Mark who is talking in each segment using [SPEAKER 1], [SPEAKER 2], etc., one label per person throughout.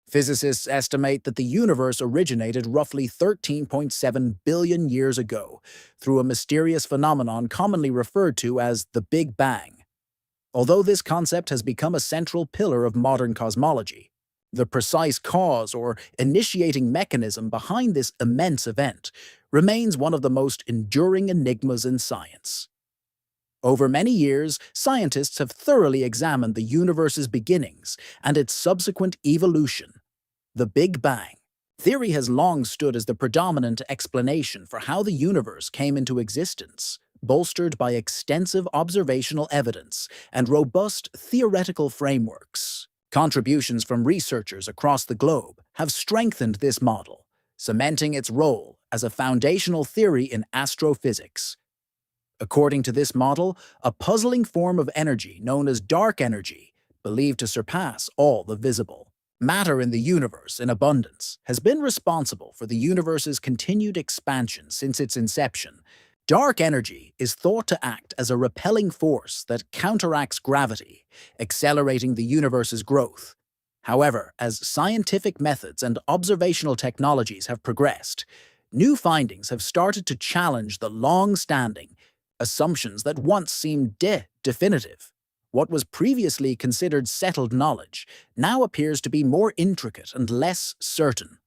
[SPEAKER 1] Physicists estimate that the universe originated roughly 13.7 billion years ago through a mysterious phenomenon commonly referred to as the Big Bang. Although this concept has become a central pillar of modern cosmology, the precise cause or initiating mechanism behind this immense event remains one of the most enduring enigmas in science. Over many years, scientists have thoroughly examined the universe's beginnings and its subsequent evolution. The Big Bang theory has long stood as the predominant explanation for how the universe came into existence, bolstered by extensive observational evidence and robust theoretical frameworks. Contributions from researchers across the globe have strengthened this model, cementing its role as a foundational theory in astrophysics. According to this model, a puzzling form of energy known as dark energy, believed to surpass all the visible matter in the universe in abundance, has been responsible for the universe's continued expansion since its inception. Dark energy is thought to act as a repelling force that counteracts gravity, accelerating the universe's growth. However, as scientific methods and observational technologies have progressed, new findings have started to challenge the long-standing assumptions that once seemed definitive. What was previously considered settled knowledge now appears to be more intricate and less certain.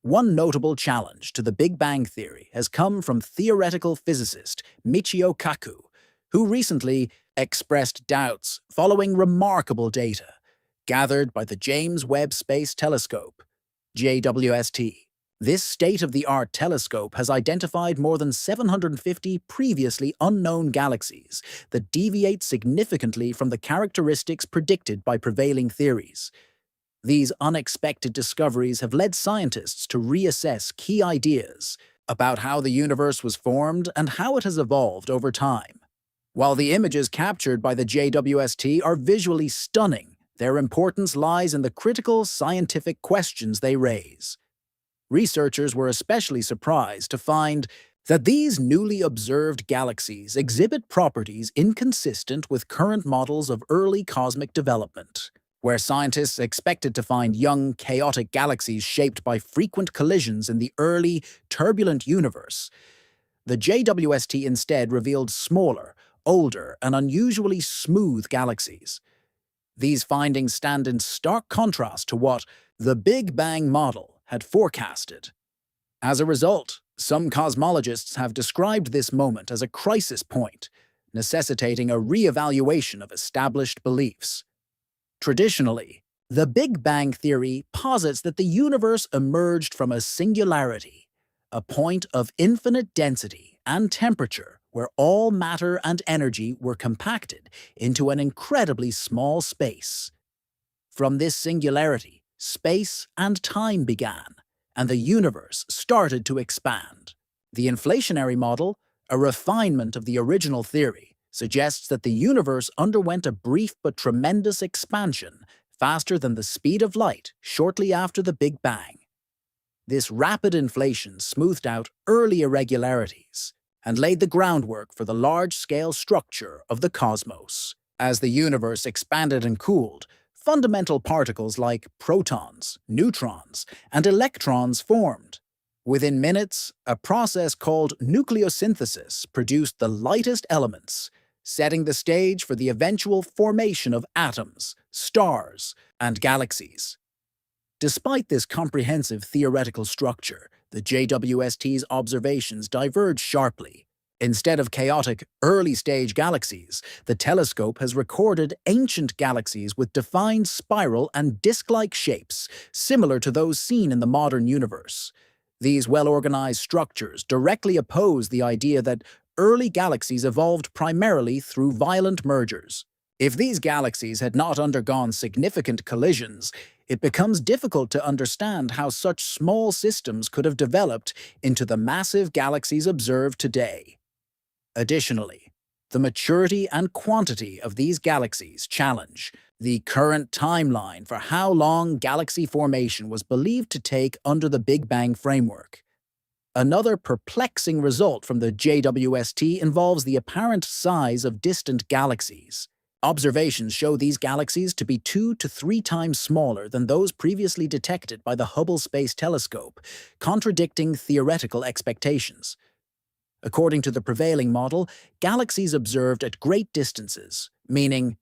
[SPEAKER 1] One notable challenge to the Big Bang theory has come from theoretical physicist Michio Kaku, who recently expressed doubts following remarkable data gathered by the James Webb Space Telescope, JWST. This state-of-the-art telescope has identified more than 750 previously unknown galaxies that deviate significantly from the characteristics predicted by prevailing theories. These unexpected discoveries have led scientists to reassess key ideas about how the universe was formed and how it has evolved over time. While the images captured by the JWST are visually stunning, their importance lies in the critical scientific questions they raise. Researchers were especially surprised to find that these newly observed galaxies exhibit properties inconsistent with current models of early cosmic development. Where scientists expected to find young, chaotic galaxies shaped by frequent collisions in the early, turbulent universe, the JWST instead revealed smaller, older, and unusually smooth galaxies. These findings stand in stark contrast to what the Big Bang model had forecasted. As a result, some cosmologists have described this moment as a crisis point, necessitating a re-evaluation of established beliefs. Traditionally, the Big Bang theory posits that the universe emerged from a singularity, a point of infinite density and temperature where all matter and energy were compacted into an incredibly small space. From this singularity, space and time began, and the universe started to expand. The inflationary model, a refinement of the original theory, suggests that the universe underwent a brief but tremendous expansion, faster than the speed of light, shortly after the Big Bang. This rapid inflation smoothed out early irregularities and laid the groundwork for the large-scale structure of the cosmos. As the universe expanded and cooled, fundamental particles like protons, neutrons, and electrons formed. Within minutes, a process called nucleosynthesis produced the lightest elements, setting the stage for the eventual formation of atoms, stars, and galaxies. Despite this comprehensive theoretical structure, the JWST's observations diverge sharply. Instead of chaotic, early-stage galaxies, the telescope has recorded ancient galaxies with defined spiral and disk-like shapes, similar to those seen in the modern universe. These well-organized structures directly oppose the idea that early galaxies evolved primarily through violent mergers. If these galaxies had not undergone significant collisions, it becomes difficult to understand how such small systems could have developed into the massive galaxies observed today. Additionally, the maturity and quantity of these galaxies challenge the current timeline for how long galaxy formation was believed to take under the Big Bang framework. Another perplexing result from the JWST involves the apparent size of distant galaxies. Observations show these galaxies to be 2 to 3 times smaller than those previously detected by the Hubble Space Telescope, contradicting theoretical expectations. According to the prevailing model, galaxies observed at great distances, meaning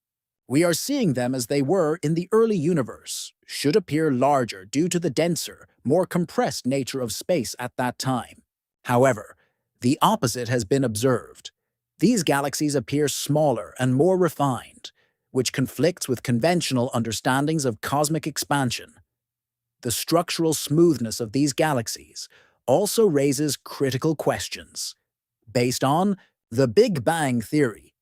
[SPEAKER 1] we are seeing them as they were in the early universe, should appear larger due to the denser, more compressed nature of space at that time. However, the opposite has been observed. These galaxies appear smaller and more refined, which conflicts with conventional understandings of cosmic expansion. The structural smoothness of these galaxies also raises critical questions. Based on the Big Bang theory,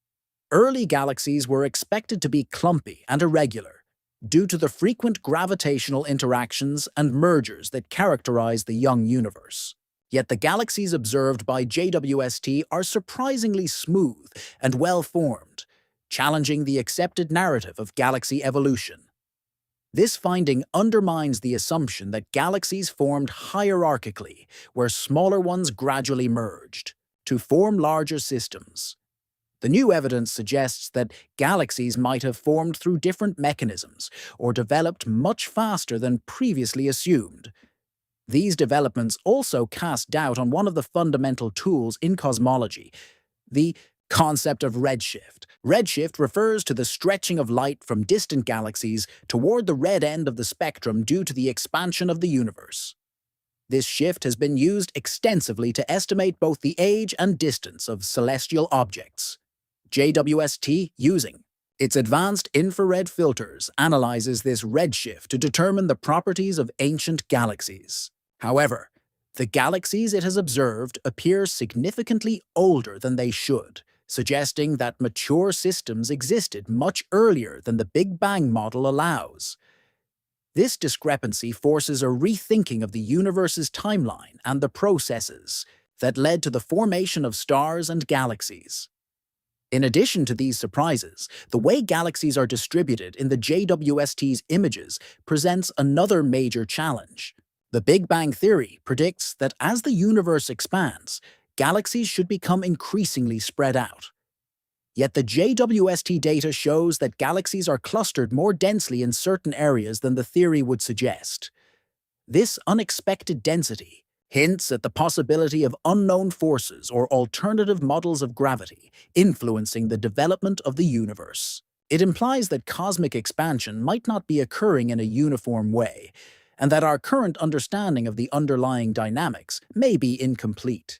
[SPEAKER 1] early galaxies were expected to be clumpy and irregular due to the frequent gravitational interactions and mergers that characterize the young universe. Yet the galaxies observed by JWST are surprisingly smooth and well-formed, challenging the accepted narrative of galaxy evolution. This finding undermines the assumption that galaxies formed hierarchically, where smaller ones gradually merged to form larger systems. The new evidence suggests that galaxies might have formed through different mechanisms or developed much faster than previously assumed. These developments also cast doubt on one of the fundamental tools in cosmology, the concept of redshift. Redshift refers to the stretching of light from distant galaxies toward the red end of the spectrum due to the expansion of the universe. This shift has been used extensively to estimate both the age and distance of celestial objects. JWST, using its advanced infrared filters, analyzes this redshift to determine the properties of ancient galaxies. However, the galaxies it has observed appear significantly older than they should, suggesting that mature systems existed much earlier than the Big Bang model allows. This discrepancy forces a rethinking of the universe's timeline and the processes that led to the formation of stars and galaxies. In addition to these surprises, the way galaxies are distributed in the JWST's images presents another major challenge. The Big Bang theory predicts that as the universe expands, galaxies should become increasingly spread out. Yet the JWST data shows that galaxies are clustered more densely in certain areas than the theory would suggest. This unexpected density hints at the possibility of unknown forces or alternative models of gravity influencing the development of the universe. It implies that cosmic expansion might not be occurring in a uniform way, and that our current understanding of the underlying dynamics may be incomplete.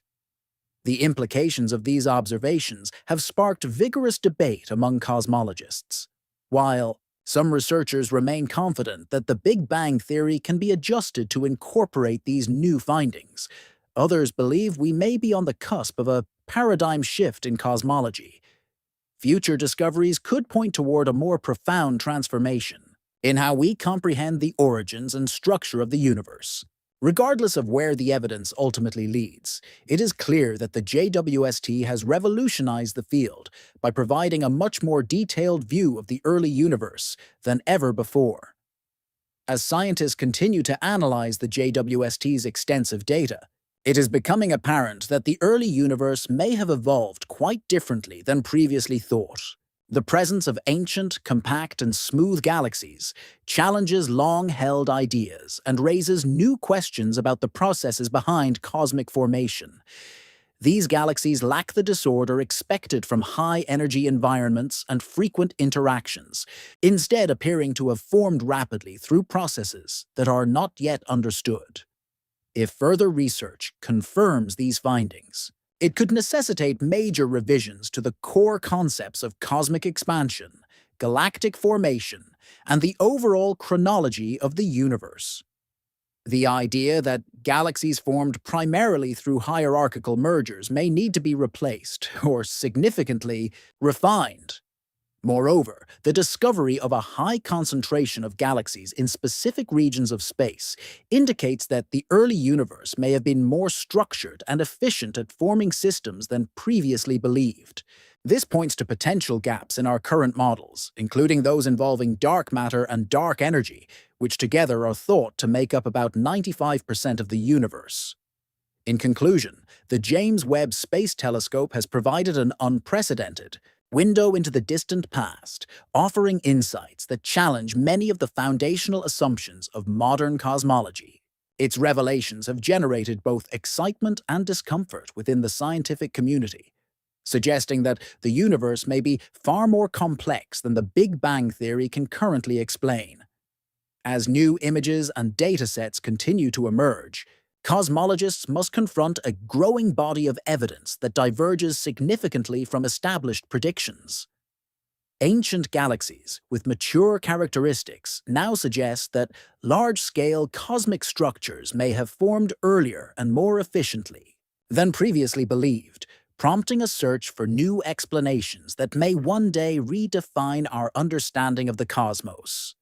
[SPEAKER 1] The implications of these observations have sparked vigorous debate among cosmologists. While some researchers remain confident that the Big Bang theory can be adjusted to incorporate these new findings, others believe we may be on the cusp of a paradigm shift in cosmology. Future discoveries could point toward a more profound transformation in how we comprehend the origins and structure of the universe. Regardless of where the evidence ultimately leads, it is clear that the JWST has revolutionized the field by providing a much more detailed view of the early universe than ever before. As scientists continue to analyze the JWST's extensive data, it is becoming apparent that the early universe may have evolved quite differently than previously thought. The presence of ancient, compact, and smooth galaxies challenges long-held ideas and raises new questions about the processes behind cosmic formation. These galaxies lack the disorder expected from high-energy environments and frequent interactions, instead appearing to have formed rapidly through processes that are not yet understood. If further research confirms these findings, it could necessitate major revisions to the core concepts of cosmic expansion, galactic formation, and the overall chronology of the universe. The idea that galaxies formed primarily through hierarchical mergers may need to be replaced or significantly refined. Moreover, the discovery of a high concentration of galaxies in specific regions of space indicates that the early universe may have been more structured and efficient at forming systems than previously believed. This points to potential gaps in our current models, including those involving dark matter and dark energy, which together are thought to make up about 95% of the universe. In conclusion, the James Webb Space Telescope has provided an unprecedented, window into the distant past, offering insights that challenge many of the foundational assumptions of modern cosmology. Its revelations have generated both excitement and discomfort within the scientific community, suggesting that the universe may be far more complex than the Big Bang theory can currently explain. As new images and datasets continue to emerge, cosmologists must confront a growing body of evidence that diverges significantly from established predictions. Ancient galaxies with mature characteristics now suggest that large-scale cosmic structures may have formed earlier and more efficiently than previously believed, prompting a search for new explanations that may one day redefine our understanding of the cosmos.